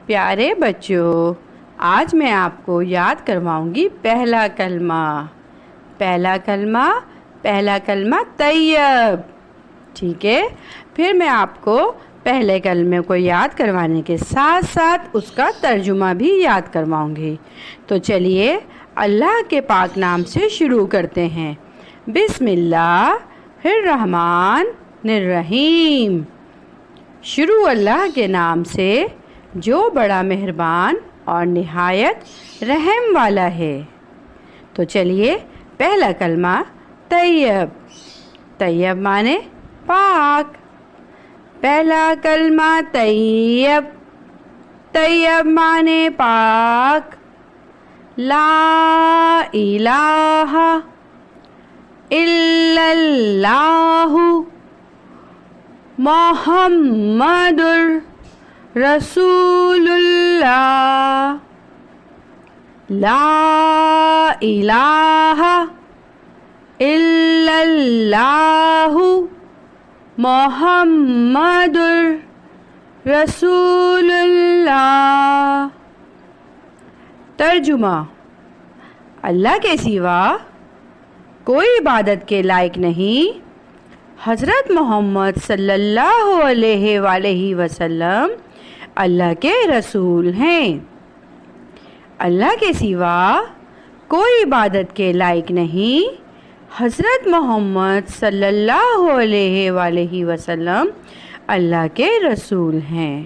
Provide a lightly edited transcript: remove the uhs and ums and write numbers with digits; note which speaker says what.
Speaker 1: پیارے بچوں، آج میں آپ کو یاد کرواؤں گی پہلا کلمہ۔ پہلا کلمہ طیب، ٹھیک ہے؟ پھر میں آپ کو پہلے کلمے کو یاد کروانے کے ساتھ ساتھ اس کا ترجمہ بھی یاد کرواؤں گی۔ تو چلیے اللہ کے پاک نام سے شروع کرتے ہیں۔ بسم اللہ الرحمن الرحیم۔ شروع اللہ کے نام سے جو بڑا مہربان اور نہایت رحم والا ہے۔ تو چلیے پہلا کلمہ طیب۔ طیب مانے پاک۔ پہلا کلمہ طیب۔ طیب مانے پاک۔ لا الہ الا اللہ محمد رسول اللہ۔ لا الہ الا اللہ محمد رسول اللہ۔ ترجمہ: اللہ کے سوا کوئی عبادت کے لائق نہیں۔ حضرت محمد صلی اللہ علیہ وآلہ وسلم اللہ کے رسول ہیں۔ اللہ کے سوا کوئی عبادت کے لائق نہیں۔ حضرت محمد صلی اللہ علیہ وآلہ وسلم اللہ کے رسول ہیں۔